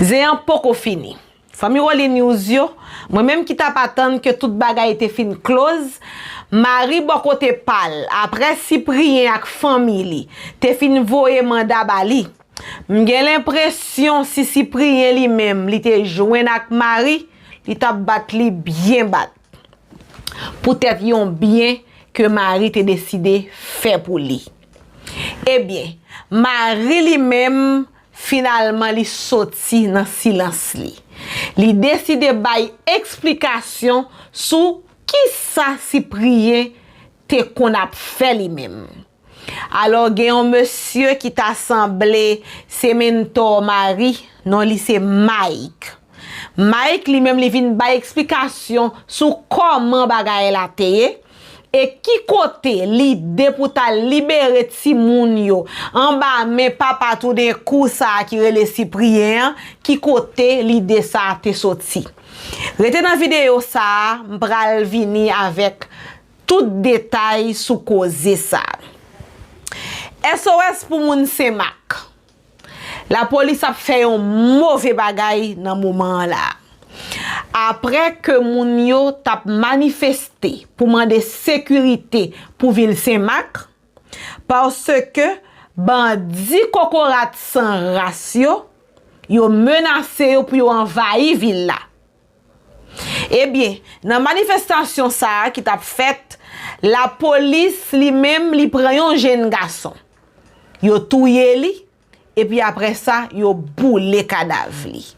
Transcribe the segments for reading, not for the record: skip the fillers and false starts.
C'est un peu fini. Famille Wally News yo, moi-même qui t'a pas attendre que toute bagaille était fin close, Marie bon côté pal, après Cyprien ak famille, te fin voye mandat bali. M'gen l'impression si Cyprien lui-même, li te joint ak Marie, li t'a bat li bien bat. Peut-être yon bien que Marie te décidé faire pour lui. Eh bien, Marie lui-même finalement li sorti dans silence li. Li décide bay explication sur qui ça Cyprien te qu'on a fait lui-même. Alors gen un monsieur qui t'a semblé c'est mentor Marie, non li c'est Mike. Mike lui-même li vinn bay explication sur comment bagay la teye. Et qui côté l'idée pour ta libérer ti moun yo en bas mais papa tout d'un coup ça qui relè Cyprien qui côté l'idée ça te sorti. Rete dans vidéo ça m'pral vini avec tout détail sous cause ça. SOS pour moun Semak. La police a fait un mauvais bagay dans moment là. Après que moun yo tap manifesté pour demander sécurité pour ville Semak parce que bandi kokorat sans ratio yo menacé yo pour yo envahir ville là. Eh bien, dans manifestation ça qui t'a fait, la police lui-même li prend un jeune garçon. Yo touye li et puis après ça yo boule cadavre li.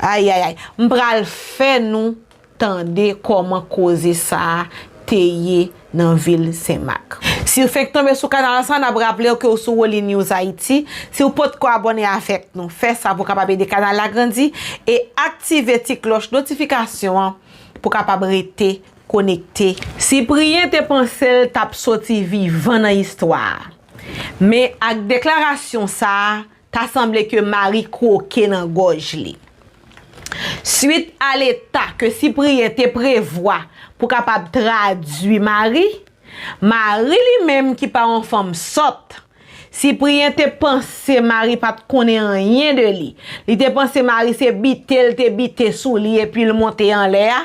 Aïe aïe aïe, m'pral fait nous tande comment causer ça teye dans ville Semak. Si vous faites tomber sur canal ça, n'a rappelé que vous sur Wally News Haïti. Si vous pouvez abonner avec nous, faites ça pour capable aider canal la grandi et activer la cloche notification pour capable rester connecté. Cyprien te pensel tap sorti vivant dans histoire. Mais avec déclaration ça, t'a semblé que Marie Koké Nan Gòg li. Suite à l'état que Cyprien te prévoit pour capable traduire Marie lui-même qui pas en femme sorte. Cyprien te pensé Marie pas connaît rien de lui. Il te pensé Marie c'est bitel te bité sous lui et puis le monter en l'air.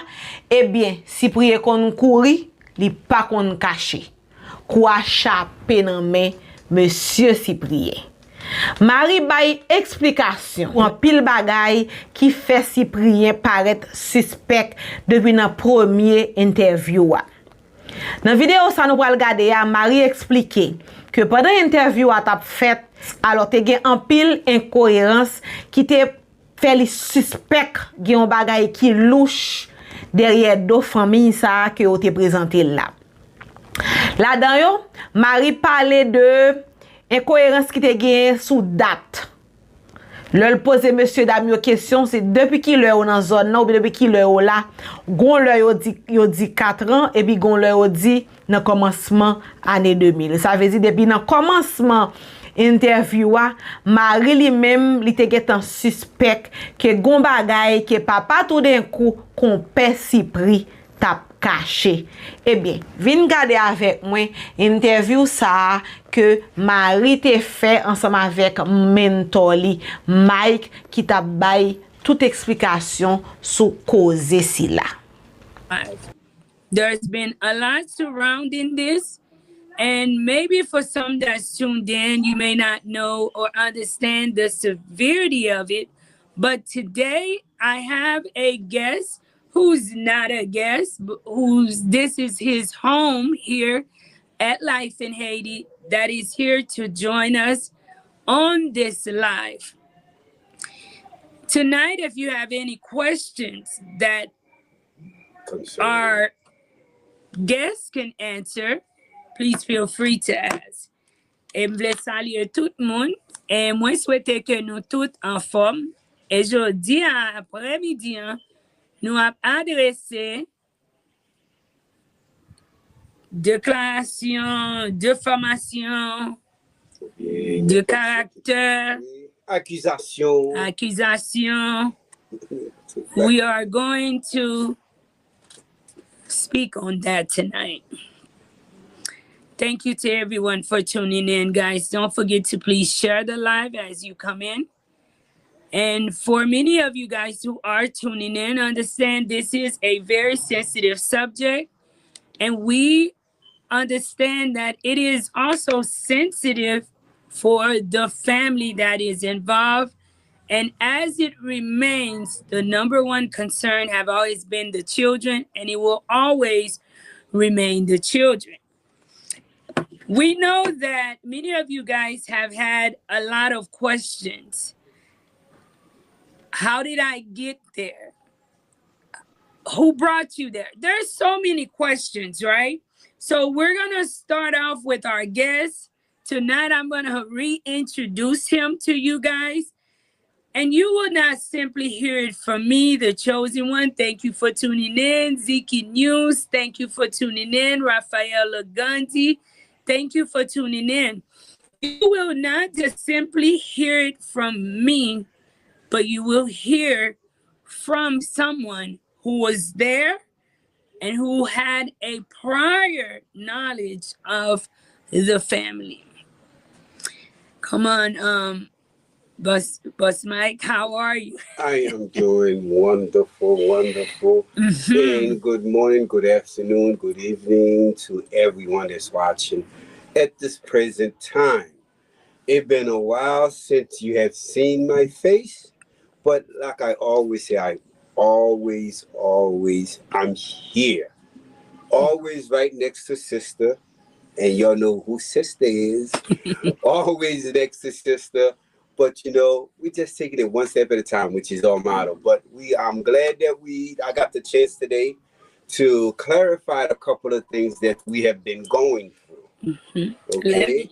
Eh bien, Cyprien kon couri, li pas kon caché. Quoi chapé dans main monsieur Cyprien. Marie bay explication en pile bagay qui fait Cyprien paraître suspect depuis notre premier interview. Dans vidéo ça nous va regarder Marie expliquer que pendant l'interview a t'a fait alors te gen en pile incohérence qui te fait les suspect gen bagay qui louche derrière deux familles ça que te présenté là. Là-dedans Marie parlait de incohérence qui te gagne sous date. Le poser monsieur dame yo question c'est depuis qui l'heure dans zone là ou depuis qui l'heure là gon l'heure yo dit 4 ans et puis gon l'heure dit dans commencement année 2000. Ça veut dire depuis dans commencement interview Marie lui-même li te getan suspect que gon bagay que papa tout d'un coup qu'on pè Cyprien tap caché. Eh bien, vin garder avec moi interview ça que Marie te fait ensemble avec mentor li Mike qui t'a bay toute explication sur cause si là. There's been a lot surrounding this, and maybe for some that's tuned in, you may not know or understand the severity of it, but today I have a guest who's not a guest, but this is his home here at Life in Haiti, that is here to join us on this live. Tonight, if you have any questions that our guests can answer, please feel free to ask. Et je voulais saluer tout le monde et moi souhaiter que nous tous en forme. Et je dis après-midi, nous avons adressé déclaration de formation, de caractère, accusation. We are going to speak on that tonight. Thank you to everyone for tuning in, guys. Don't forget to please share the live as you come in. And for many of you guys who are tuning in, understand this is a very sensitive subject. And we understand that it is also sensitive for the family that is involved. And as it remains, the number one concern have always been the children, and it will always remain the children. We know that many of you guys have had a lot of questions. How did I get there? Who brought you there? There's so many questions, right? So we're going to start off with our guest. Tonight, I'm going to reintroduce him to you guys. And you will not simply hear it from me, the chosen one. Thank you for tuning in. Ziki News, thank you for tuning in. Raphael Laganti, thank you for tuning in. You will not just simply hear it from me, but you will hear from someone who was there and who had a prior knowledge of the family. Come on, Bus Mike, how are you? I am doing wonderful, wonderful. And good morning, good afternoon, good evening to everyone that's watching at this present time. It's been a while since you have seen my face, but like I always say, I'm here. Always right next to sister, and y'all know who sister is. Always next to sister. But you know, we just taking it one step at a time, which is our motto. But I'm glad that I got the chance today to clarify a couple of things that we have been going through. Okay.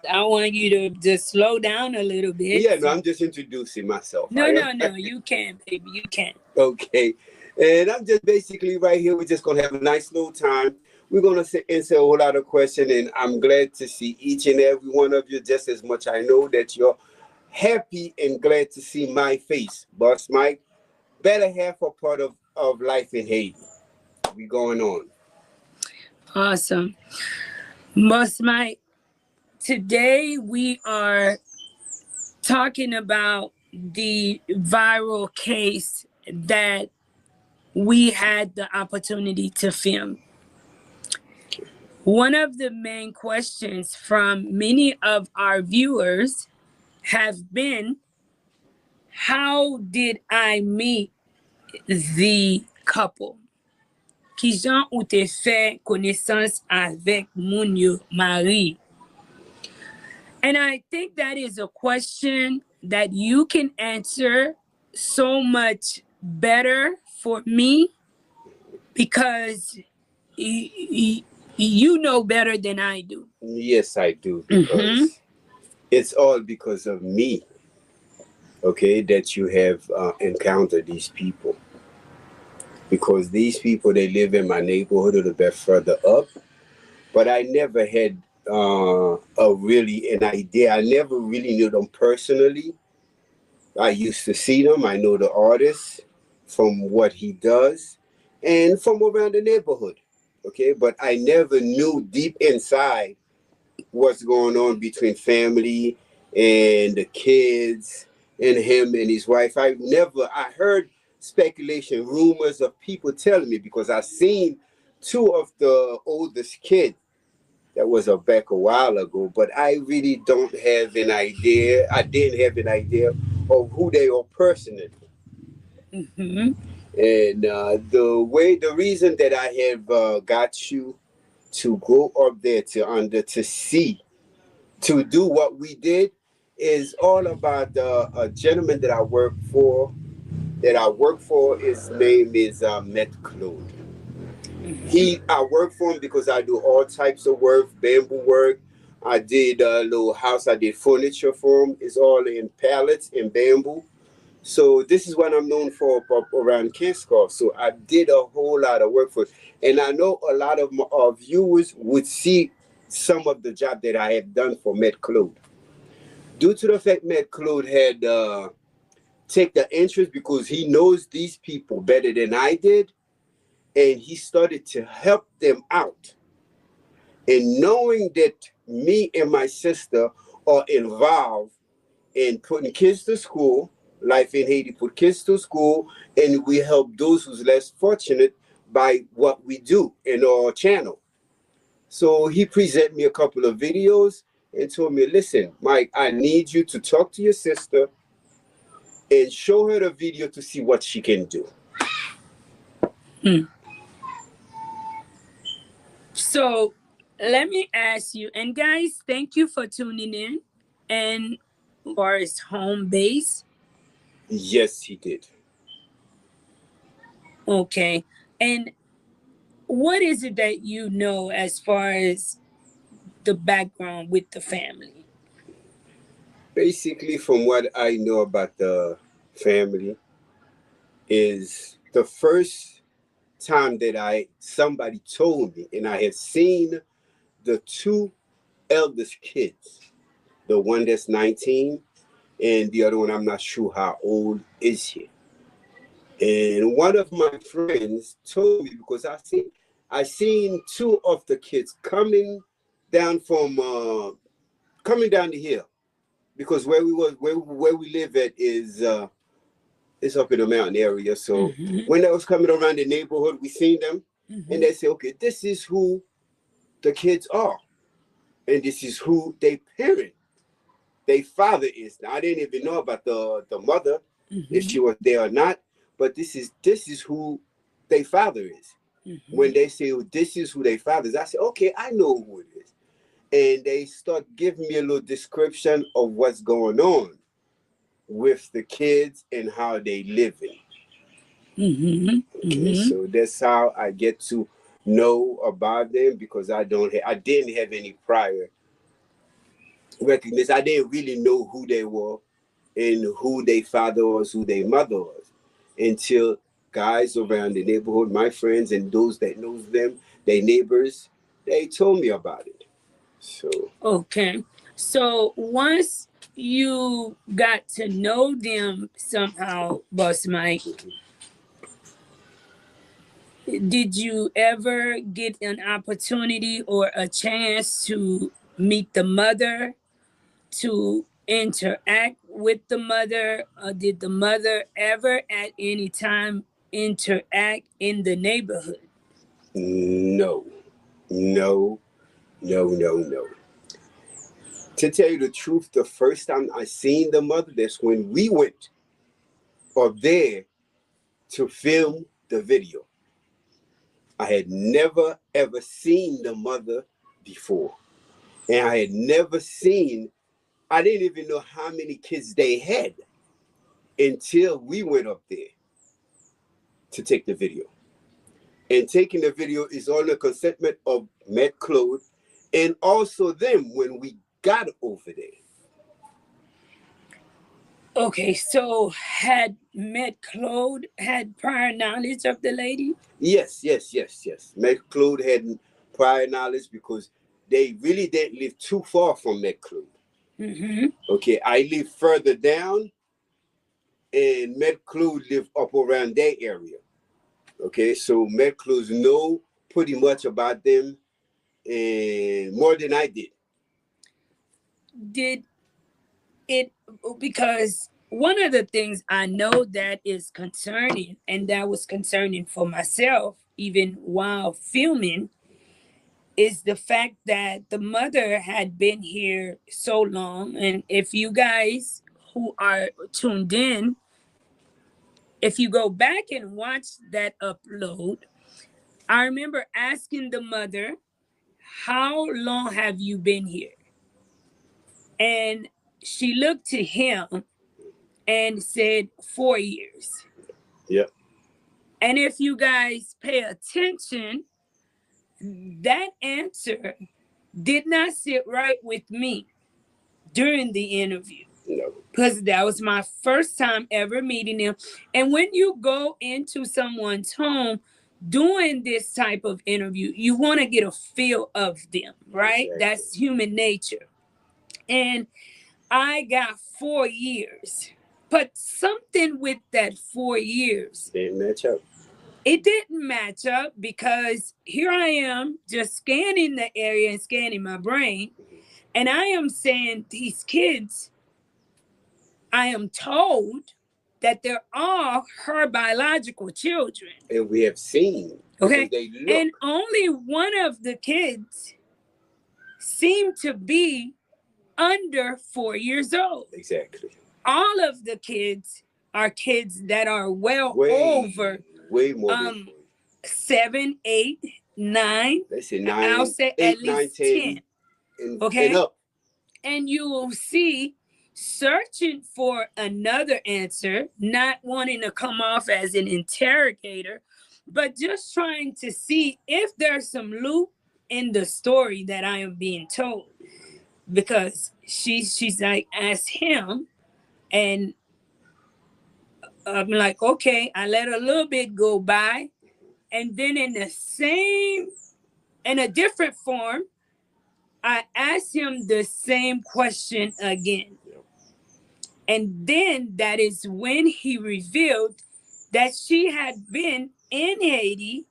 I want you to just slow down a little bit. Yeah, no, I'm just introducing myself. No, you can, baby, you can. Okay. And I'm just basically right here. We're just gonna have a nice little time. We're going to answer a whole lot of questions, and I'm glad to see each and every one of you just as much. I know that you're happy and glad to see my face. Boss Mike, better half a part of life in Haiti. We going on. Awesome. Boss Mike, today we are talking about the viral case that we had the opportunity to film. One of the main questions from many of our viewers have been, how did I meet the couple? Ki jan ou te fè connaissance avec moun yo mari? And I think that is a question that you can answer so much better for me, because you know better than I do. Yes, I do, because it's all because of me, okay, that you have encountered these people. Because these people, they live in my neighborhood a little bit further up, but I never had an idea. I never really knew them personally. I used to see them. I know the artist from what he does and from around the neighborhood. Okay, but I never knew deep inside what's going on between family and the kids and him and his wife. I heard speculation, rumors of people telling me, because I seen two of the oldest kids. That was back a while ago, but I really don't have an idea. I didn't have an idea of who they are personally. And the reason that I have got you to go up there to see, to do what we did, is all about a gentleman that I work for. His name is Met Claude. I work for him because I do all types of work, bamboo work. I did a little house. I did furniture for him. It's all in pallets and bamboo. So this is what I'm known for around Kingscourt. So I did a whole lot of work for it. And I know a lot of my viewers would see some of the job that I have done for Met Claude. Due to the fact Met Claude had take the interest, because he knows these people better than I did, and he started to help them out. And knowing that me and my sister are involved and putting kids to school. Life in Haiti put kids to school, and we help those who's less fortunate by what we do in our channel. So he presented me a couple of videos and told me, listen, Mike, I need you to talk to your sister and show her the video to see what she can do. So let me ask you, and guys, thank you for tuning in. And or his home base. Yes, he did. Okay. And what is it that you know as far as the background with the family? Basically, from what I know about the family, is the first time that somebody told me, and I have seen the two eldest kids, the one that's 19 and the other one I'm not sure how old is he. And one of my friends told me, because I seen two of the kids coming down the hill, because where we live at is it's up in the mountain area. So when I was coming around the neighborhood, we seen them, and they say, okay, this is who the kids are, and this is who they parent, their father is. Now, I didn't even know about the mother, if she was there or not, but this is who their father is. When they say, oh, this is who their father is, I say, okay, I know who it is. And they start giving me a little description of what's going on with the kids and how they living. Okay, so that's how I get to know about them, because I didn't have any prior recognition. I didn't really know who they were and who their father was, who their mother was, until guys around the neighborhood, my friends and those that knows them, their neighbors, they told me about it. So okay. So once you got to know them somehow, Boss Mike, did you ever get an opportunity or a chance to meet the mother, to interact with the mother? Did the mother ever at any time interact in the neighborhood? no. To tell you the truth, the first time I seen the mother, that's when we went up there to film the video. I had never ever seen the mother before. And I had never seen, I didn't even know how many kids they had until we went up there to take the video. And taking the video is on the consentment of Matt Claude and also them when we got over there. Okay, so had Matt Claude had prior knowledge of the lady? Yes. Matt Claude had prior knowledge because they really didn't live too far from Matt Claude. Okay, I live further down, and Matt Claude lived up around that area. Okay, so Matt Claude know pretty much about them, and more than I did. Did it, because one of the things I know that is concerning, and that was concerning for myself, even while filming, is the fact that the mother had been here so long. And if you guys who are tuned in, if you go back and watch that upload, I remember asking the mother, how long have you been here? And she looked to him and said 4 years. Yep. And if you guys pay attention, that answer did not sit right with me during the interview. No. Because that was my first time ever meeting them. And when you go into someone's home doing this type of interview, you want to get a feel of them, right? Exactly. That's human nature. And I got 4 years. But something with that 4 years didn't match up. It didn't match up, because here I am just scanning the area and scanning my brain. And I am saying these kids I am told that they're all her biological children. And we have seen. Okay. They look. And only one of the kids seemed to be under 4 years old. Exactly. All of the kids are kids that are way more than 7, 8, 9. Let's say 9. I'll say 8, at least 9, 10. Okay. And up. And you will see searching for another answer, not wanting to come off as an interrogator, but just trying to see if there's some loop in the story that I am being told. Because she's like, ask him, and I'm like, okay, I let a little bit go by, and then in a different form, I asked him the same question again. And then that is when he revealed that she had been in Haiti,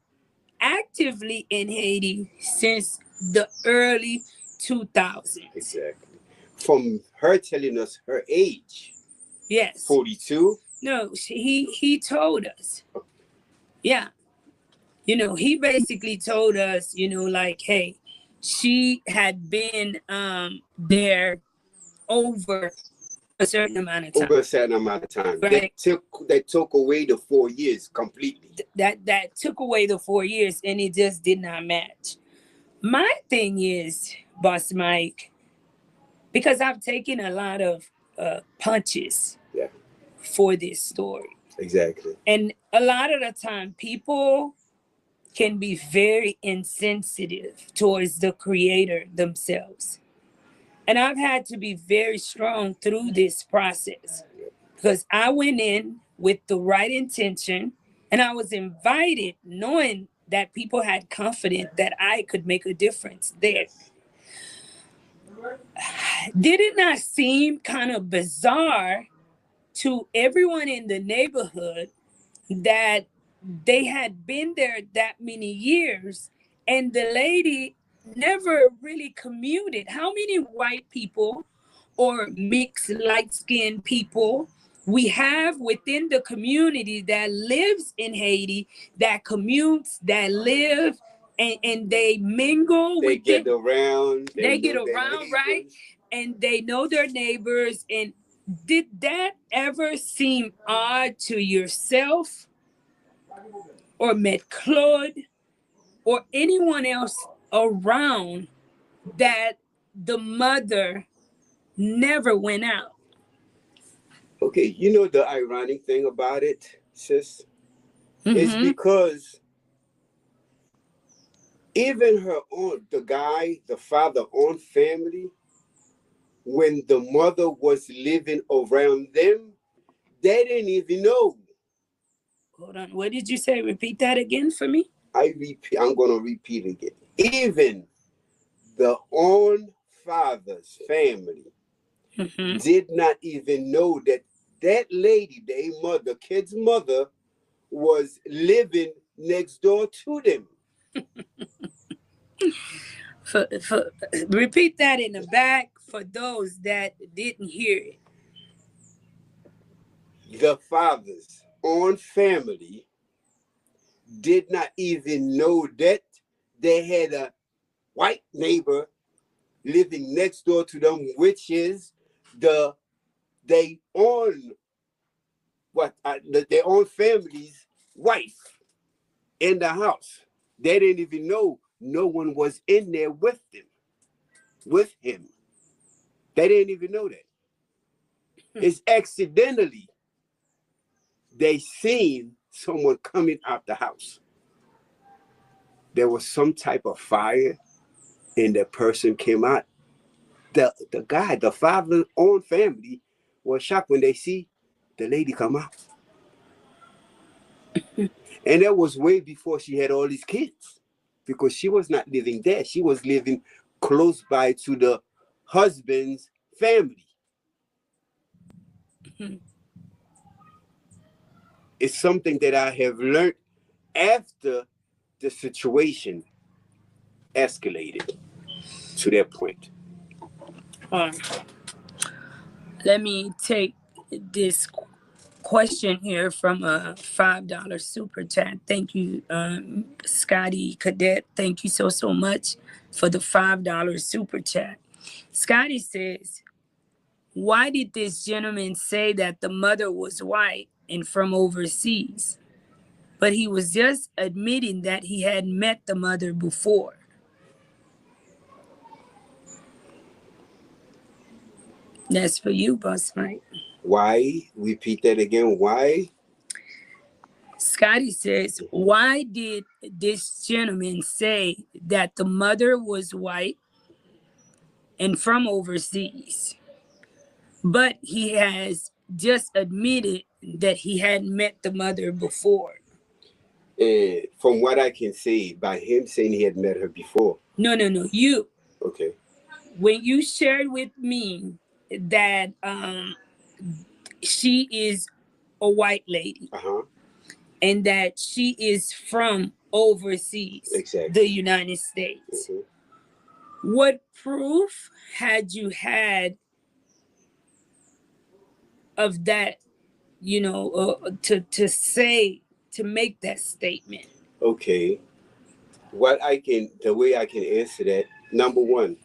actively in Haiti, since the early 2000s. Exactly. From her telling us her age. Yes. 42? No, he told us. Yeah. He basically told us, like, hey, she had been there over a certain amount of time. Over a certain amount of time. Right. They took away the 4 years completely. That took away the 4 years, and it just did not match. My thing is, Boss Mike, because I've taken a lot of punches for this story. Exactly. And a lot of the time, people can be very insensitive towards the creator themselves. And I've had to be very strong through this process because I went in with the right intention, and I was invited knowing that people had confidence that I could make a difference there. Did it not seem kind of bizarre to everyone in the neighborhood that they had been there that many years and the lady never really commuted? How many white people or mixed light-skinned people we have within the community that lives in Haiti, that commutes, that live, and they mingle they with get them. Around. They get around, right? And they know their neighbors. And did that ever seem odd to yourself or met Claude or anyone else around that the mother never went out? Okay, the ironic thing about it, sis, is because even the father own family, when the mother was living around them, they didn't even know. Hold on, what did you say? Repeat that again for me. I'm going to repeat again. Even the own father's family did not even know that lady, the kid's mother, was living next door to them. Repeat that in the back for those that didn't hear it. The father's own family did not even know that they had a white neighbor living next door to them, which is their own family's wife in the house. They didn't even know no one was in there with him. They didn't even know that. It's accidentally they seen someone coming out the house. There was some type of fire, and the person came out. The father's own family was shocked when they see the lady come out. And that was way before she had all these kids, because she was not living there. She was living close by to the husband's family. It's something that I have learned after the situation escalated to that point. Let me take this question here from a $5 super chat. Thank you, Scotty Cadet. Thank you so much for the $5 super chat. Scotty says, why did this gentleman say that the mother was white and from overseas? But he was just admitting that he had met the mother before. That's for you, Boss Mike. Why? Repeat that again. Why? Scotty says, why did this gentleman say that the mother was white and from overseas? But he has just admitted that he hadn't met the mother before. From what I can say, by him saying he had met her before. No, you. Okay. When you shared with me that she is a white lady and that she is from overseas, exactly, the United States, what proof had you had of that, you know, to make that statement? Okay. The way I can answer that, number one,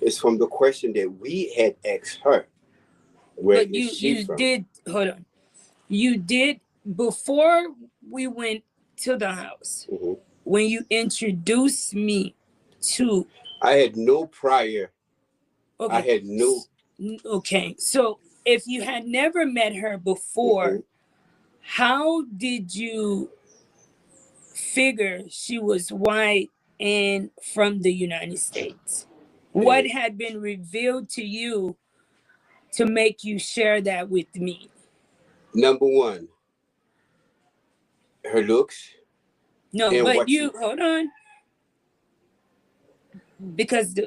is from the question that we had asked her. Where but is she from? Hold on. You did, before we went to the house, when you introduced me to... I had no prior. Okay. I had no... Okay. So if you had never met her before, how did you figure she was white and from the United States? What had been revealed to you to make you share that with me? Number one, her looks. No, but you, hold on. Because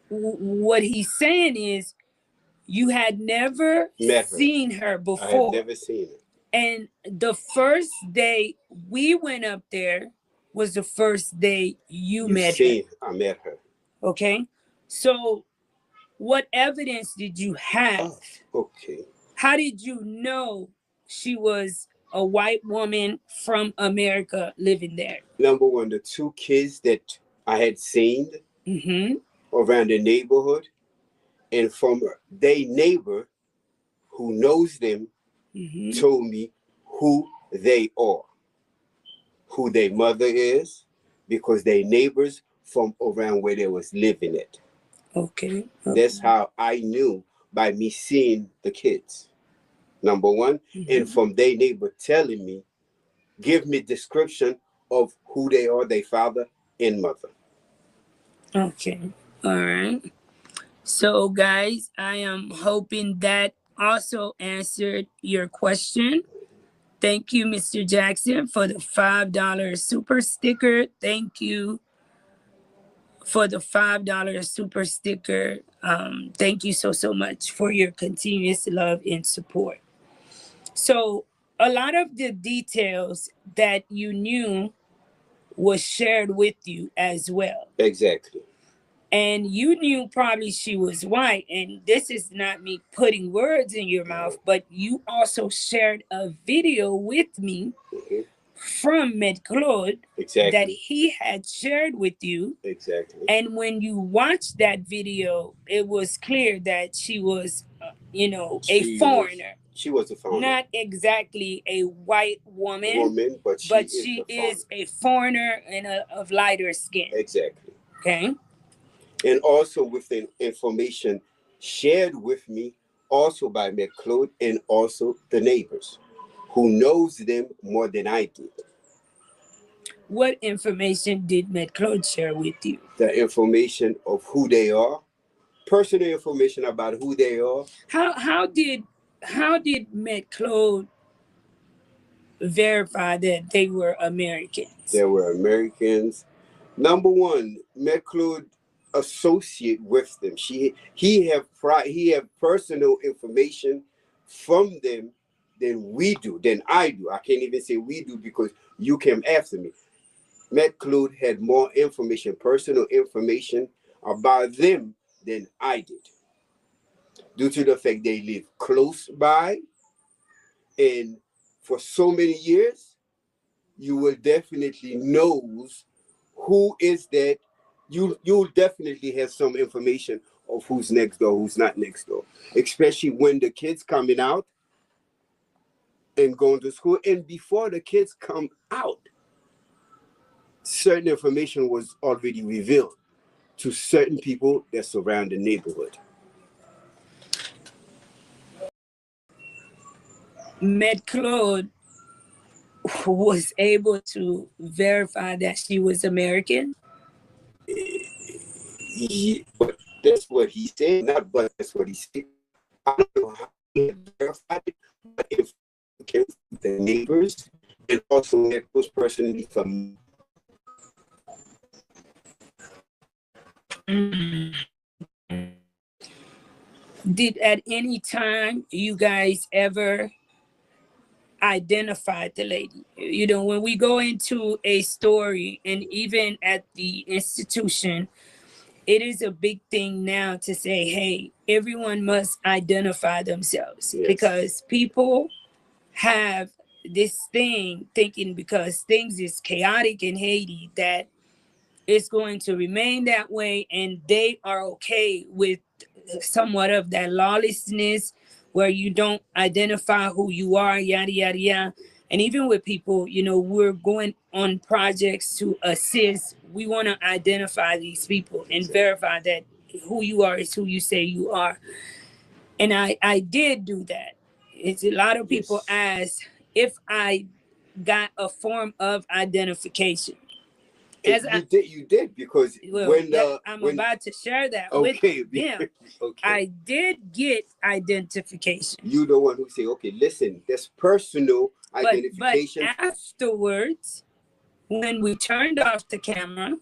what he's saying is you had never seen her before. I had never seen her. And the first day we went up there was the first day you met her. I met her. Okay. So what evidence did you have? Okay. How did you know she was a white woman from America living there? Number one, the two kids that I had seen around the neighborhood, and from their neighbor who knows them told me who they are, who their mother is, because they neighbors from around where they was living at. Okay. That's how I knew, by me seeing the kids, number one, and from their neighbor telling me, give me description of who they are, their father and mother. Okay. All right. So guys, I am hoping that also answered your question. Thank you, Mr. Jackson, for the $5 super sticker. Thank you for the $5 super sticker. Thank you so much for your continuous love and support. So a lot of the details that you knew was shared with you as well. Exactly. And you knew probably she was white. And this is not me putting words in your mouth, but you also shared a video with me from Med Claude that he had shared with you. Exactly. And when you watched that video, it was clear that she was, a foreigner. She was a foreigner. Not exactly a white woman, but she is a foreigner and of lighter skin. Exactly. Okay. And also with the information shared with me, also by Med Claude and also the neighbors, who knows them more than I did. What information did Med Claude share with you? The information of who they are, personal information about who they are. How did Med Claude verify that they were Americans? They were Americans. Number one, Med Claude associate with them. He have personal information from them than I do. I can't even say we do because you came after me. Med Claude had more information, personal information about them than I did. due to the fact they live close by, and for so many years, you will definitely knows who is that. You'll definitely have some information of who's next door, who's not next door, especially when the kids coming out and going to school. And before the kids come out, certain information was already revealed to certain people that surround the neighborhood. Med Claude was able to verify that she was American. But that's what he said, not but that's what he said. I don't know how he verified it, but if the neighbors and also that was personally from. Did at any time you guys ever identify the lady? You know, when we go into a story, and even at the institution, it is a big thing now to say, hey, everyone must identify themselves. Yes. Because people have this thing thinking because things is chaotic in Haiti that it's going to remain that way, and they are okay with somewhat of that lawlessness where you don't identify who you are, yada, yada, yada. And even with people, you know, we're going on projects to assist. We want to identify these people and verify that who you are is who you say you are. And I did do that. It's a lot of people ask if I got a form of identification. You did because I'm about to share that with them. Okay. I did get identification. You the one who say, okay, listen, that's personal identification. But afterwards, when we turned off the camera,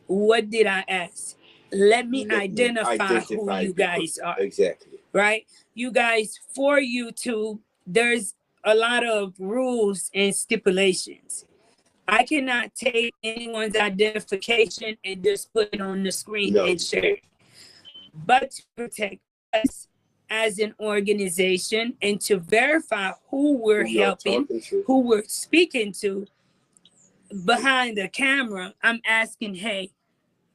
what did I ask? Let me identify who you guys are. Exactly. Right? You guys, for YouTube, there's a lot of rules and stipulations. I cannot take anyone's identification and just put it on the screen and share it. But to protect us as an organization and to verify who we're helping, who we're speaking to behind the camera, I'm asking, hey,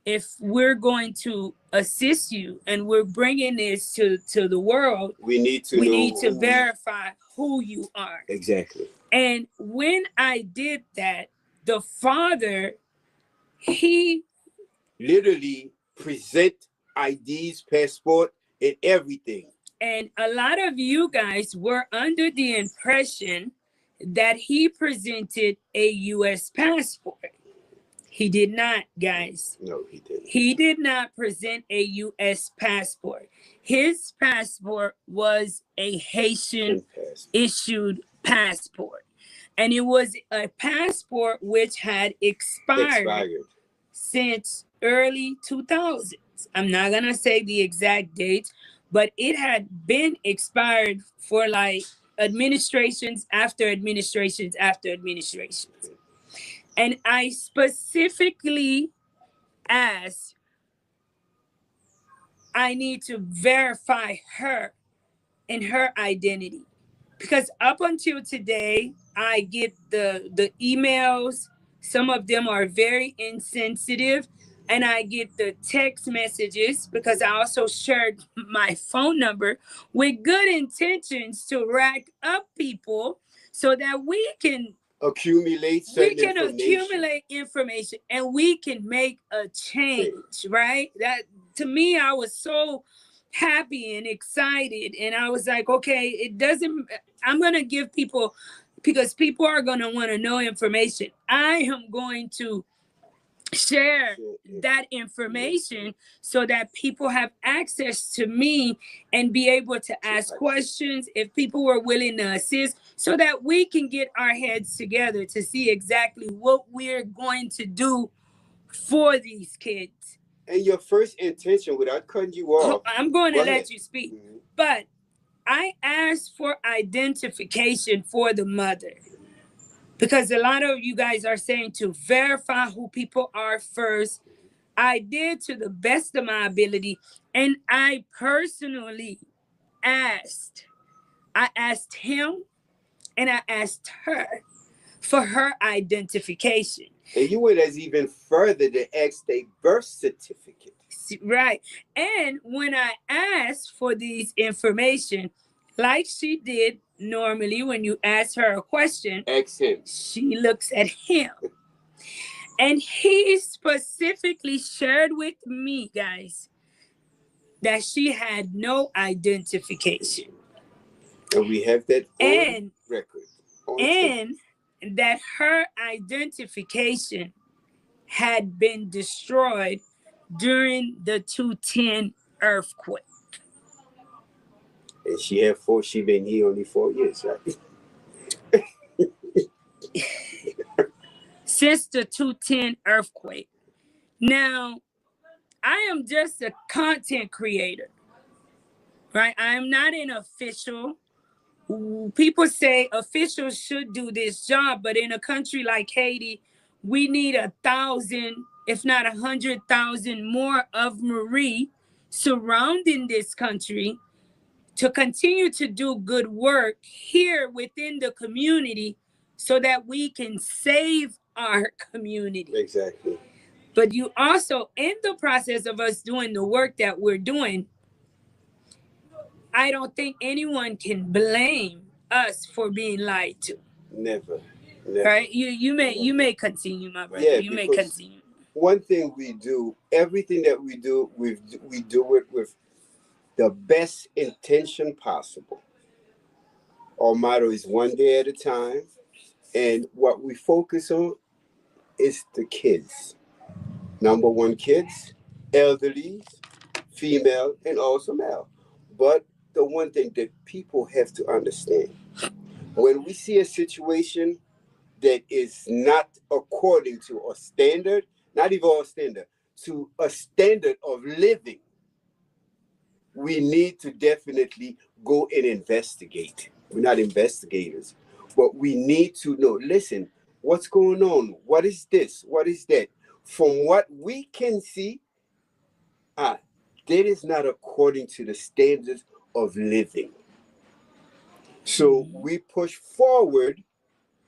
if we're going to assist you and we're bringing this to the world, we need to verify who you are. Exactly. And when I did that, the father, he literally present IDs, passport, and everything. And a lot of you guys were under the impression that he presented a U.S. passport. He did not, guys. No, he didn't. He did not present a U.S. passport. His passport was a Haitian issued passport. And it was a passport which had expired since early 2000s. I'm not going to say the exact date, but it had been expired for like administrations after administrations after administrations. And I specifically asked, I need to verify her and her identity. Because up until today, I get the emails. Some of them are very insensitive. And I get the text messages because I also shared my phone number with good intentions to rack up people so that we can accumulate information and we can make a change, right? That to me, I was so happy and excited, and I was like, okay, I'm gonna give people, because people are gonna want to know information. I am going to share that information so that people have access to me and be able to ask questions if people were willing to assist, so that we can get our heads together to see exactly what we're going to do for these kids. And your first intention, without cutting you off, I'm going to let you speak, but I asked for identification for the mother. Because a lot of you guys are saying to verify who people are first. I did to the best of my ability. And I personally asked him and I asked her for her identification. And you went as even further to ask their birth certificate. Right. And when I asked for these information, like she did normally when you ask her a question, Ask him. she looks at him. And he specifically shared with me, guys, that she had no identification. And we have that on record. And that her identification had been destroyed during the 2010 earthquake. And she been here only 4 years, right? Since the 2010 earthquake. Now, I am just a content creator, right? I am not an official. People say officials should do this job, but in a country like Haiti, we need 1,000, if not 100,000 more of Mouri surrounding this country to continue to do good work here within the community so that we can save our community. Exactly. But you also, in the process of us doing the work that we're doing, I don't think anyone can blame us for being lied to. Never. Right? You may continue, my brother. Yeah, you may continue. One thing we do, everything that we do, we do it with the best intention possible. Our motto is one day at a time, and what we focus on is the kids. Number one, kids, elderly, female, and also male. But the one thing that people have to understand, when we see a situation that is not according to a standard, not even a standard, to a standard of living, we need to definitely go and investigate. We're not investigators, but we need to know, listen, what's going on? What is this? What is that? From what we can see, that is not according to the standards of living. So we push forward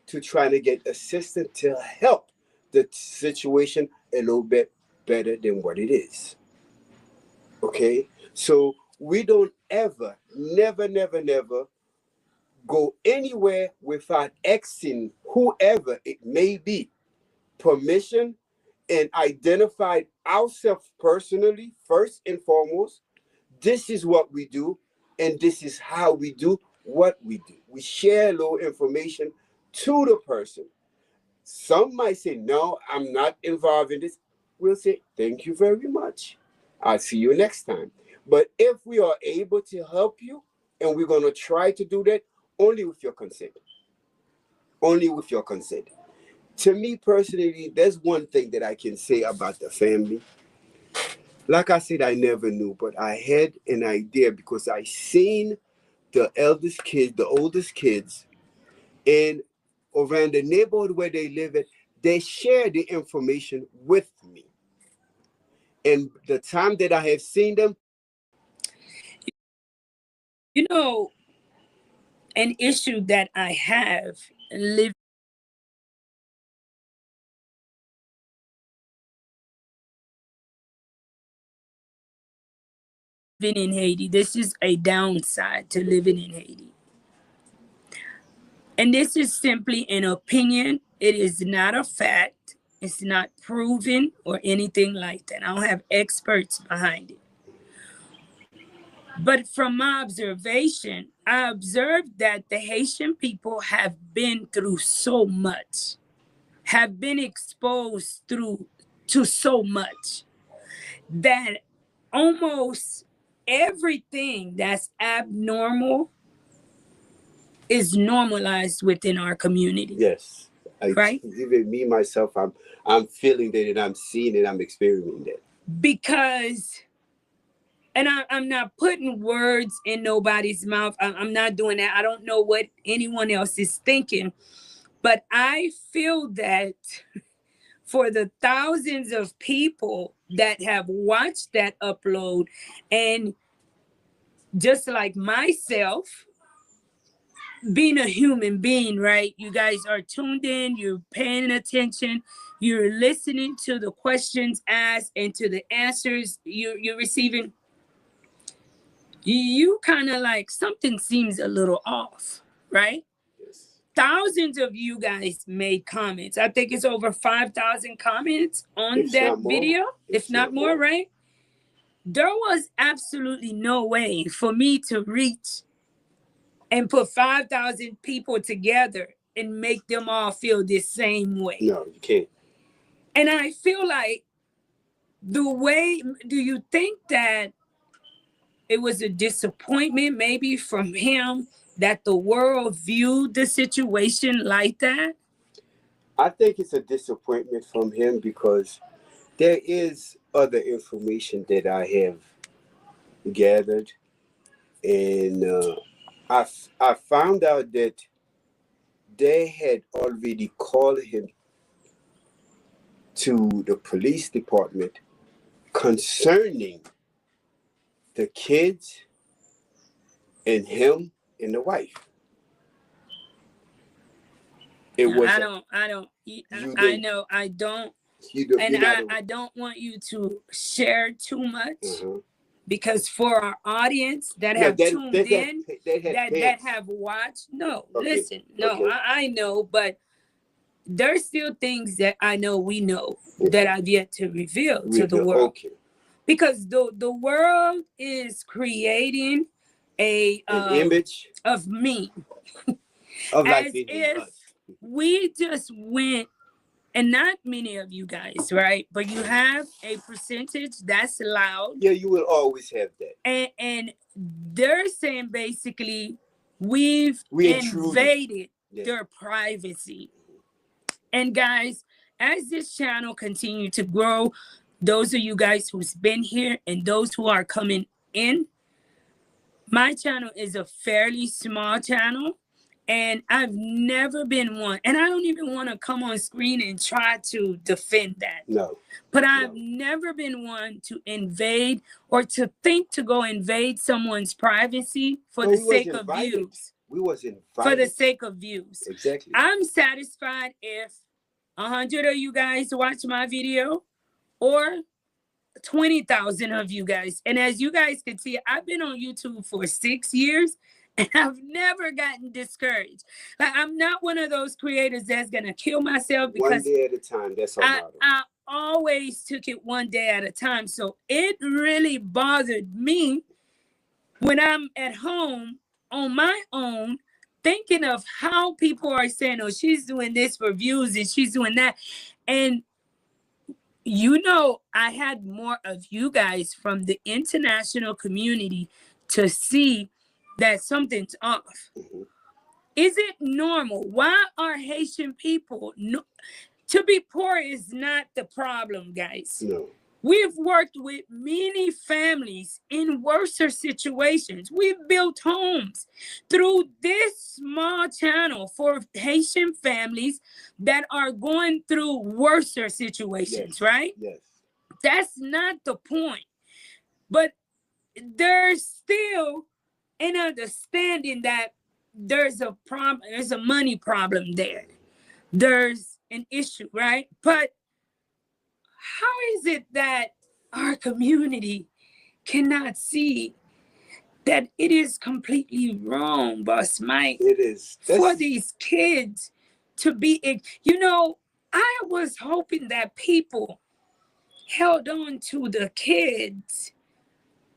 to try to get assistance to help the situation a little bit better than what it is. Okay? So we don't ever, never go anywhere without asking whoever it may be permission and identify ourselves personally first and foremost. This is what we do, and this is how we do what we do. We share a little information to the person. Some might say, no, I'm not involved in this. We'll say, thank you very much. I'll see you next time. But if we are able to help you, and we're going to try to do that, only with your consent. Only with your consent. To me personally, there's one thing that I can say about the family. Like I said, I never knew, but I had an idea because I seen the eldest kids, the oldest kids, and around the neighborhood where they live at, they share the information with me. And the time that I have seen them. You know, an issue that I have living in Haiti. This is a downside to living in Haiti. And this is simply an opinion. It is not a fact. It's not proven or anything like that. I don't have experts behind it. But from my observation, I observed that the Haitian people have been through so much, have been exposed to so much, that almost everything that's abnormal is normalized within our community. Yes. Right? Even me, myself, I'm feeling that and I'm seeing it, I'm experiencing that. Because, and I'm not putting words in nobody's mouth. I'm not doing that. I don't know what anyone else is thinking. But I feel that for the thousands of people that have watched that upload, and just like myself, being a human being, right? You guys are tuned in, you're paying attention, you're listening to the questions asked and to the answers you're receiving. You kind of like, something seems a little off, right? Yes. Thousands of you guys made comments. I think it's over 5,000 comments on that video, if not more, right? There was absolutely no way for me to reach and put 5,000 people together and make them all feel the same way. No, you can't. And I feel like do you think that it was a disappointment maybe from him that the world viewed the situation like that? I think it's a disappointment from him because there is other information that I have gathered, and I found out that they had already called him to the police department concerning the kids and him and the wife. It was. I don't. I don't want you to share too much. Mm-hmm. Because for our audience that have tuned in, that have watched, I know, but there's still things that I know we know that I've yet to reveal to the world. Okay. Because the world is creating an image of me. Of as if we just went, and not many of you guys, right? But you have a percentage that's loud. Yeah, you will always have that. And they're saying basically we invaded their privacy. And guys, as this channel continue to grow, those of you guys who's been here and those who are coming in, my channel is a fairly small channel. And I've never been one, and I don't even want to come on screen and try to defend that. No. But I've never been one to invade or to think to go invade someone's privacy for the sake of views. We was invited. For the sake of views. Exactly. I'm satisfied if 100 of you guys watch my video or 20,000 of you guys. And as you guys can see, I've been on YouTube for 6 years. And I've never gotten discouraged. Like, I'm not one of those creators that's going to kill myself because 1 day at a time. That's all. I always took it 1 day at a time. So it really bothered me when I'm at home on my own, thinking of how people are saying, oh, she's doing this for views and she's doing that. And I had more of you guys from the international community to see that something's off. Mm-hmm. Is it normal? Why are Haitian people to be poor is not the problem, guys. No. We've worked with many families in worse situations. We've built homes through this small channel for Haitian families that are going through worse situations, right? Yes. That's not the point. But there's still an understanding that there's a problem, there's a money problem there. There's an issue, right? But how is it that our community cannot see that it is completely wrong, Boss Mike? It is. For these kids to be, I was hoping that people held on to the kids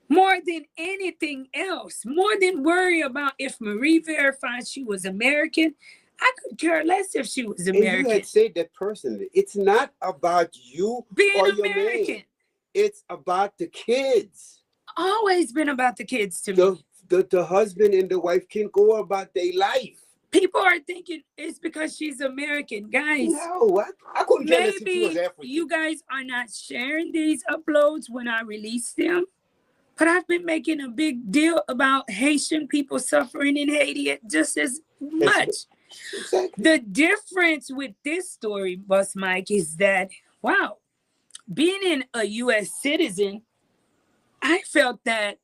more than anything else, more than worry about if Marie verified she was American. I could care less if she was American. And you had said that personally. It's not about you being or American. Your man. It's about the kids. Always been about the kids to me. The husband and the wife can go about their life. People are thinking it's because she's American. Guys, no, I couldn't care less if she was African. You guys are not sharing these uploads when I release them. But I've been making a big deal about Haitian people suffering in Haiti just as much Exactly. The difference with this story, Boss Mike, is that, wow, being in a U.S. citizen, I felt that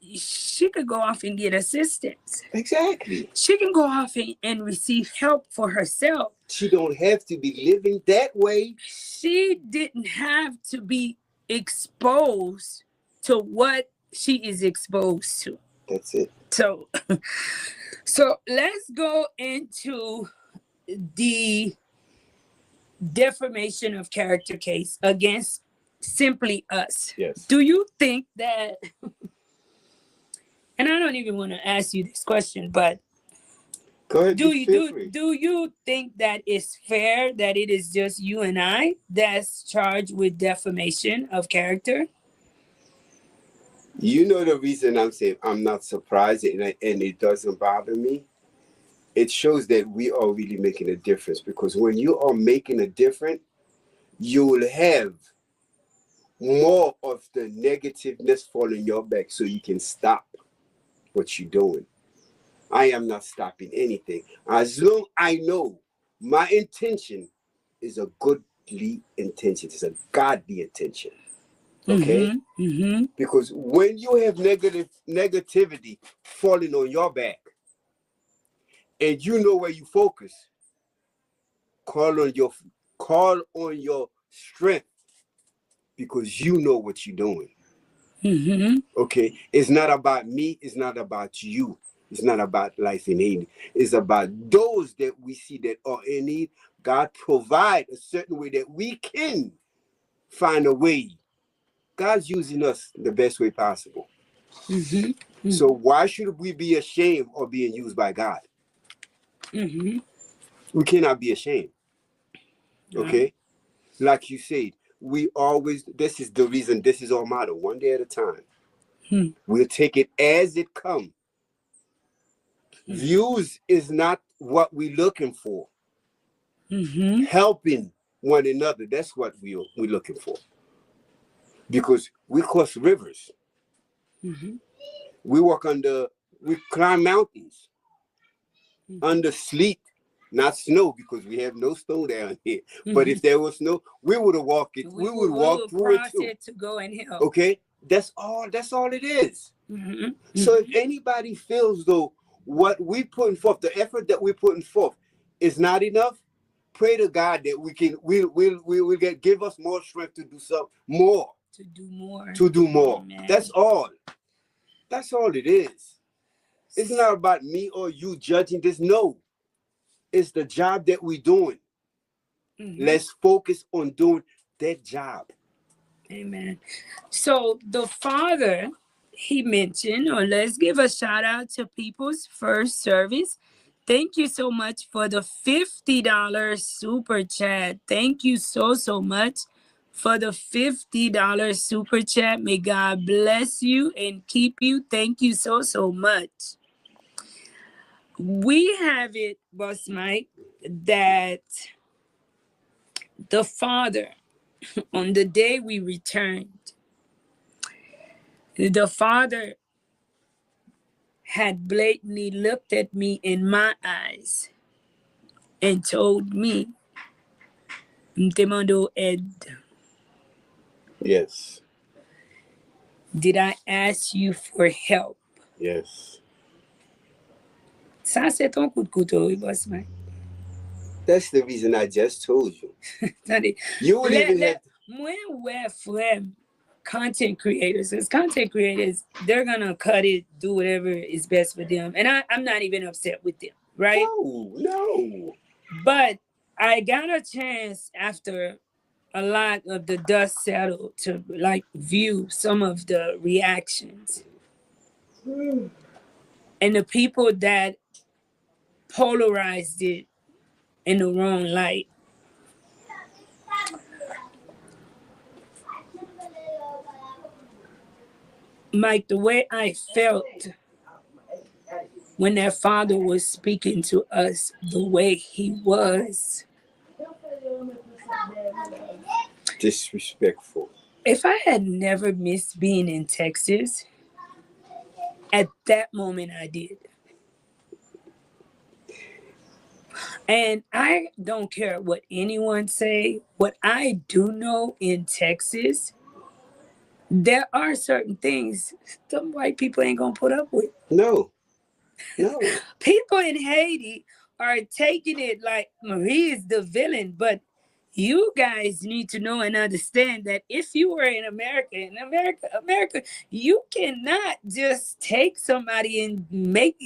she could go off and get assistance. Exactly. She can go off and receive help for herself. She don't have to be living that way. She didn't have to be exposed to what she is exposed to. That's it. So let's go into the defamation of character case against Simply Us. Yes. Do you think that, and I don't even want to ask you this question, but Go ahead, do you think that it's fair that it is just you and I that's charged with defamation of character? You know the reason I'm saying I'm not surprised and it doesn't bother me? It shows that we are really making a difference, because when you are making a difference, you will have more of the negativeness fall in your back so you can stop what you're doing. I am not stopping anything. As long I know my intention is a goodly intention, it's a godly intention. Okay? Because when you have negativity falling on your back and you know where you focus, call on your strength, because you know what you're doing. Okay? It's not about me, it's not about you. It's not about life in need. It's about those that we see that are in need. God provide a certain way that we can find a way. God's using us the best way possible. So why should we be ashamed of being used by God? We cannot be ashamed. Okay? Like you said, this is the reason, this is our motto, one day at a time. We'll take it as it comes. Views is not what we're looking for. Helping one another, that's what we're looking for. Because we cross rivers. We climb mountains under sleet, not snow, because we have no snow down here. But if there was snow, we would have walked it. We would walk through it too. To go and help. Okay, that's all it is. So if anybody feels though what we putting forth, the effort that we're putting forth is not enough, pray to God that we'll give us more strength to do something more. To do more. Amen. That's all it is. It's not about me or you judging this. No, it's the job that we're doing. Let's focus on doing that job. Amen. So the Father, he mentioned, or let's give a shout out to People's First Service. Thank you so much for the $50 super chat. Thank you so much for the $50 super chat. May God bless you and keep you. Thank you so much. We have it, Boss Mike, that the Father, on the day we returned, the Father had blatantly looked at me in my eyes and told me, "Mtemando Ed." Yes. Did I ask you for help? Yes. Ça, c'est ton coup de couteau, Boss Mike. That's the reason I just told you. You would even have... When we're from content creators, because content creators, they're going to cut it, do whatever is best for them. And I'm not even upset with them, right? No. But I got a chance after a lot of the dust settled to view some of the reactions. And the people that polarized it in the wrong light. Mike, the way I felt when that Father was speaking to us the way he was. Disrespectful. If I had never missed being in Texas, at that moment I did. And I don't care what anyone say. What I do know in Texas, there are certain things some white people ain't gonna put up with. No. People in Haiti are taking it like Marie is the villain, but you guys need to know and understand that if you were in America, you cannot just take somebody and make,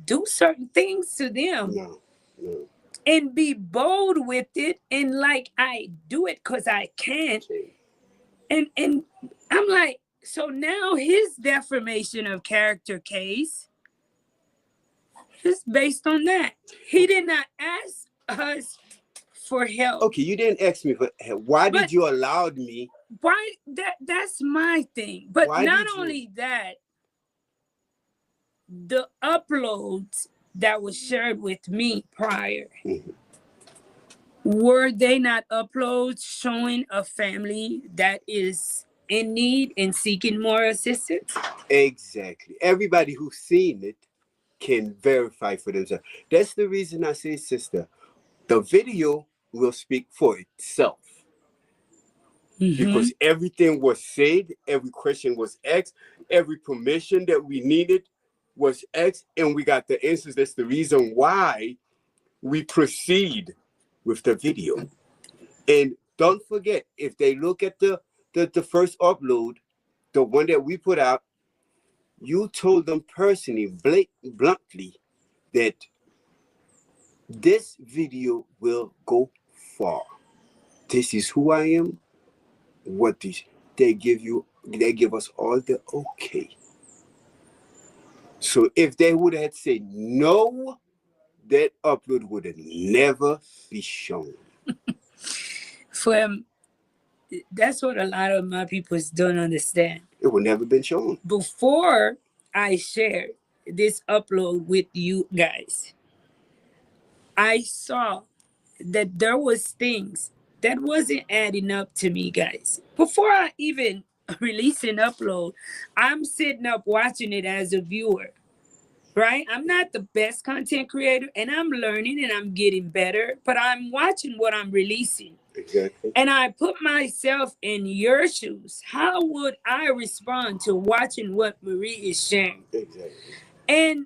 do certain things to them. No. And be bold with it, and like, I do it because I can. And I'm like, so now his defamation of character case is based on that. He did not ask us for help. Okay, you didn't ask me for help. Why did you allow me? Why? That's my thing. But not only that, the uploads that was shared with me prior, were they not uploads showing a family that is in need and seeking more assistance? Exactly. Everybody who's seen it can verify for themselves. That's the reason I say, sister, the video will speak for itself. Because everything was said, every question was asked, every permission that we needed was asked, and we got the answers. That's the reason why we proceed with the video. And don't forget, if they look at the first upload, the one that we put out, you told them personally, bluntly, that this video will go far. This is who I am. What they give us all the okay. So if they would have said no, that upload would have never be shown. That's what a lot of my people don't understand. It would never been shown. Before I shared this upload with you guys, I saw that there was things that wasn't adding up to me, guys. Before I even release an upload, I'm sitting up watching it as a viewer, right? I'm not the best content creator, and I'm learning and I'm getting better, but I'm watching what I'm releasing. Exactly. And I put myself in your shoes. How would I respond to watching what Marie is sharing? Exactly. And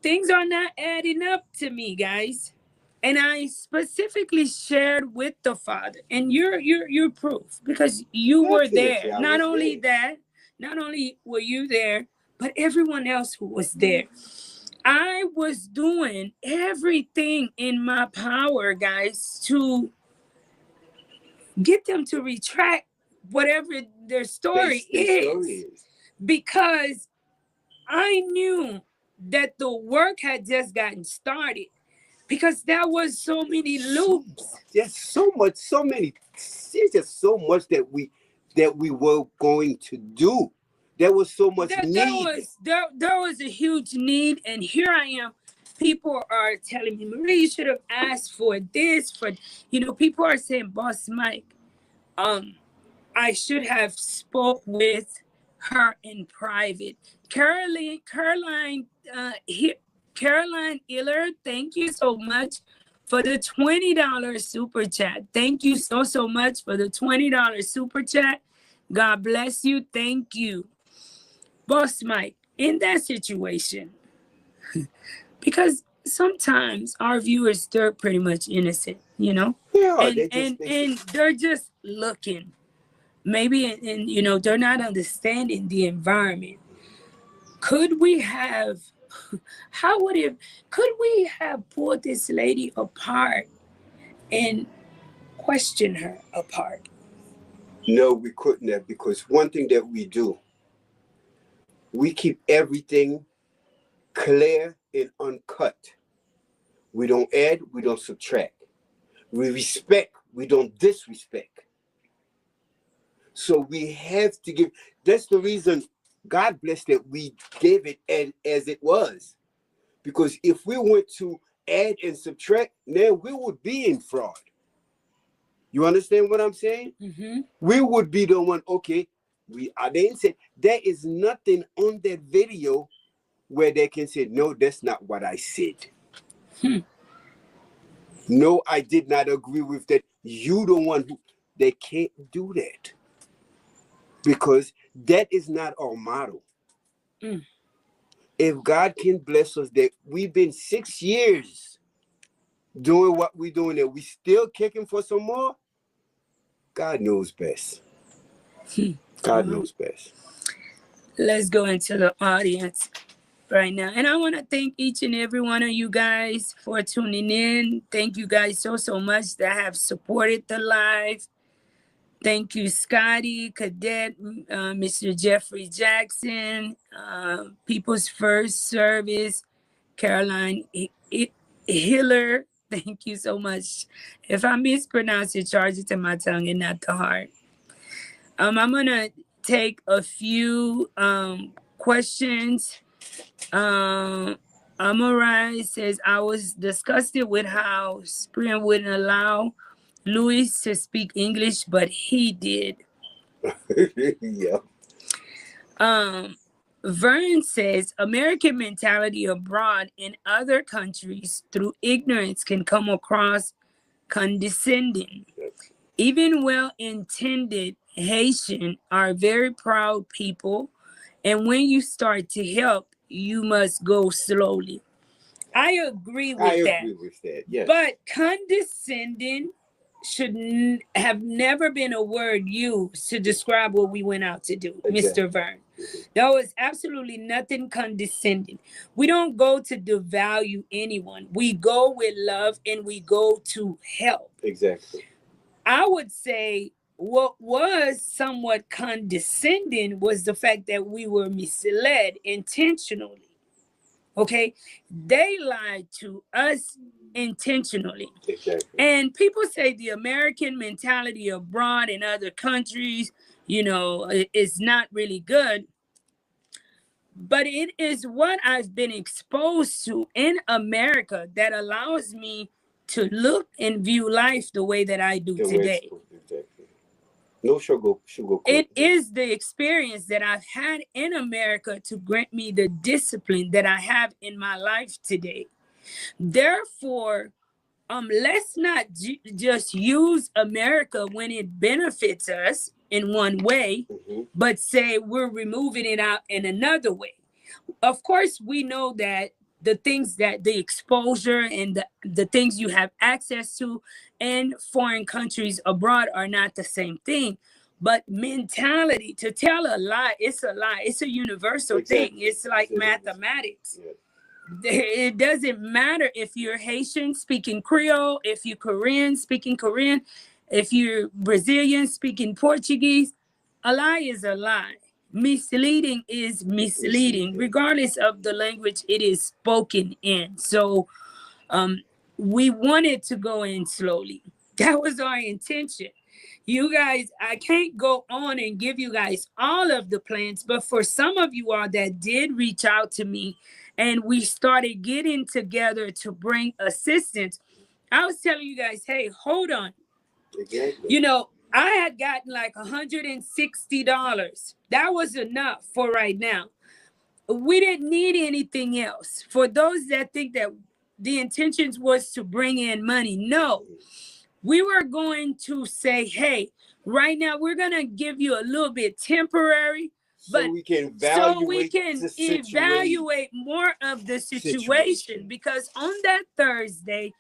things are not adding up to me, guys. And I specifically shared with the Father, and you're proof, because you were there. Not only were you there, but everyone else who was there. I was doing everything in my power, guys, to get them to retract whatever their story is, because I knew that the work had just gotten started. Because there was so many loops. There's so many. There's just so much that we were going to do. There was so much need. There was a huge need, and here I am. People are telling me, Marie, you should have asked for this. People are saying, Boss Mike, I should have spoke with her in private. Caroline Iller, thank you so much for the $20 super chat. Thank you so much for the $20 super chat. God bless you. Thank you. Boss Mike, in that situation, because sometimes our viewers, they're pretty much innocent, Yeah, and they're just looking. Maybe, and they're not understanding the environment. Could we have pulled this lady apart and questioned her apart? No, we couldn't have, because one thing that we do, we keep everything clear and uncut. We don't add, we don't subtract. We respect, we don't disrespect. So we have to give, that's the reason, God bless that we gave it as it was. Because if we went to add and subtract, then we would be in fraud. You understand what I'm saying? Mm-hmm. We would be the one, okay, they didn't say, there is nothing on that video where they can say, no, that's not what I said. No, I did not agree with that. You the one who, they can't do that. Because that is not our motto. If God can bless us, that we've been 6 years doing what we're doing and we still kicking for some more, God knows best. God knows best. Let's go into the audience right now. And I want to thank each and every one of you guys for tuning in. Thank you guys so much that have supported the live. Thank you, Scotty, Cadet, Mr. Jeffrey Jackson, People's First Service, Caroline Hiller. Thank you so much. If I mispronounce it, charge it to my tongue and not the heart. I'm going to take a few questions. Amorai says, I was disgusted with how Cyprien wouldn't allow Louis to speak English, but he did. Yeah. Vern says, American mentality abroad in other countries through ignorance can come across condescending. Even well-intended Haitian are very proud people, and when you start to help, you must go slowly. I agree with that. Yes. But condescending should have never been a word used to describe what we went out to do, Mr. Vern. There was absolutely nothing condescending. We don't go to devalue anyone. We go with love and we go to help. Exactly. I would say what was somewhat condescending was the fact that we were misled intentionally. Okay? They lied to us intentionally. Exactly. And people say the American mentality abroad in other countries, you know, is not really good. But it is what I've been exposed to in America that allows me to look and view life the way that I do today. Exactly. No sugar. It is the experience that I've had in America to grant me the discipline that I have in my life today. Therefore, let's not just use America when it benefits us in one way, but say we're removing it out in another way. Of course, we know that the things that the exposure and the things you have access to in foreign countries abroad are not the same thing. But mentality, to tell a lie, it's a lie. It's a universal thing. It's like mathematics. Yeah. It doesn't matter if you're Haitian speaking Creole, if you're Korean speaking Korean, if you're Brazilian speaking Portuguese. A lie is a lie. Misleading is misleading, regardless of the language it is spoken in. So we wanted to go in slowly. That was our intention. You guys, I can't go on and give you guys all of the plans, but for some of you all that did reach out to me and we started getting together to bring assistance, I was telling you guys, hey, hold on. Exactly. You know, I had gotten like $160. That was enough for right now. We didn't need anything else. For those that think that the intentions was to bring in money, no. We were going to say, hey, right now we're going to give you a little bit temporary, but so we can evaluate more of the situation. Because on that Thursday,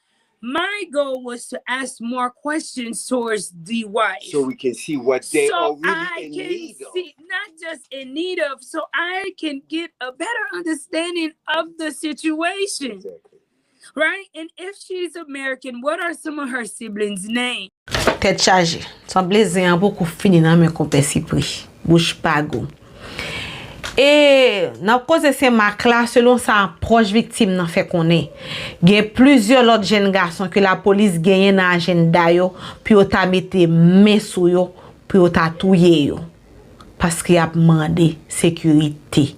my goal was to ask more questions towards the wife. So we can see what they are really in need of. Not just in need of, so I can get a better understanding of the situation. Exactly. Right? And if she's American, what are some of her siblings' names? Tête chargée. Son plaisir beaucoup fini dans mes comptes Cyprien. Bouche pago. Et dans cause ces marques là, selon sa proche victime nan fait connaît, gen plusieurs autres jeunes garçons que la police gagne dans agenda yo, puis yo ta mette main sou yo, puis yo ta touye yo. Parce qu'il a demandé sécurité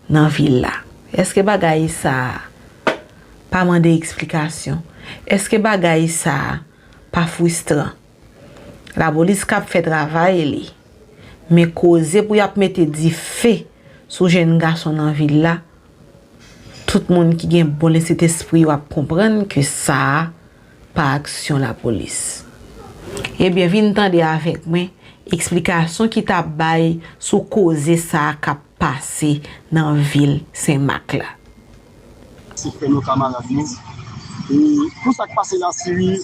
dans ville là. Est-ce que bagay ça pas mandé explication? Est-ce que bagay ça pas frustrant? La police k'ap fait travail li. Mais cause pour y ap mette Dife sous jeune garçon dans ville là, tout le monde qui gen bon cet esprit va comprendre que ça par action la police. Eh bien, vin tande avec moi explication qui t'a bay sous cause ça qu'a passé dans ville Saint-Marc là. C'est nos camarades nous. Et tout ça qui passé dans Syrie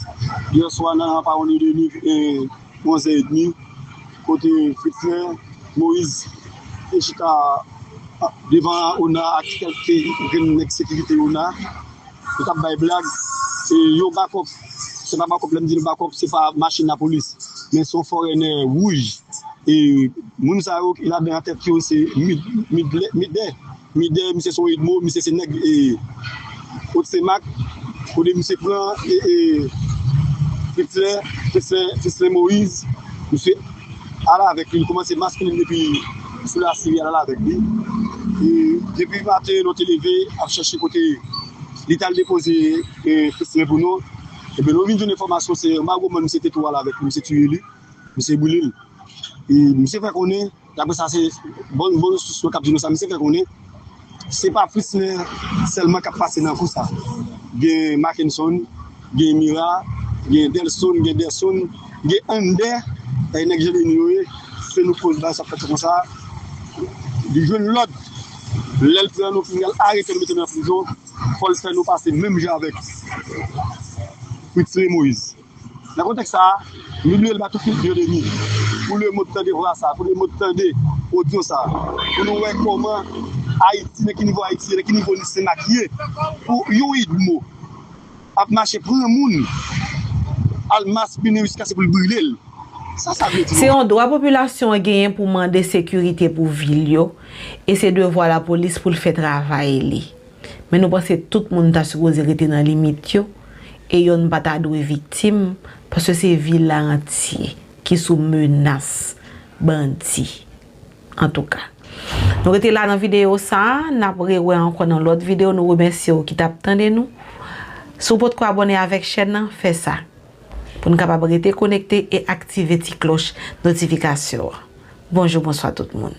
hier soir dans pas on est de 11h30 côté Cyprien Mouri Frèt devant on a quelques sécurité on a tout a bay blague et yo backup c'est pas backup me dit backup c'est pas machine la police mais son foreigner rouge et moun sa yo il a bien en tête que c'est midé monsieur son Edmo monsieur c'est nèg et autre c'est Mac pour des monsieur Pran et Cyprien Mouri monsieur ala avec lui commencer masculine depuis sous la Syrie là avec lui et depuis matin nous t'es levé à chercher côté l'état déposé Cyprien pour nous et ben nous vinn une information c'est Mago man c'était tout là avec monsieur Touye monsieur Boulil et monsieur fait connaît d'après ça c'est bonne source cap de nous ça monsieur fait connaît c'est pas plus seulement qui passé dans tout ça gen Mackinson gen Mira gen Delson gen Derson gen Ander et nèg génie fait nous pose dans ça fait comme ça du jeune l'autre l'elle prend nous final arrêter nous mettre en prison faut le faire nous passer même jour avec Cyprien Mouri. Dans contexte ça milieu va tout filtre de nuit pour le mot de voir ça pour le mot de audio ça pour nous voir comment Haïti qui niveau Haïti qui niveau lycée maquillé pour yo idmo a marcher pour un monde almas pini jusqu'à ce pour brûler. C'est un droit population gagner pour demander sécurité pour ville yo et c'est devoir la police pour le faire travailler. Mais nous pensons tout le monde t'a supposé rester dans limite yo et yon pas ta doué victime parce que c'est ville là entier qui sous menace bandit. En tout cas, nous étions là dans la vidéo ça, n'a pas encore dans l'autre vidéo, nous remercions qui t'attendent nous. Si vous pouvez vous abonner avec la chaîne, faites ça. Pour nous capables de rester connectés et activer la cloche notification. Bonjour, bonsoir tout le monde.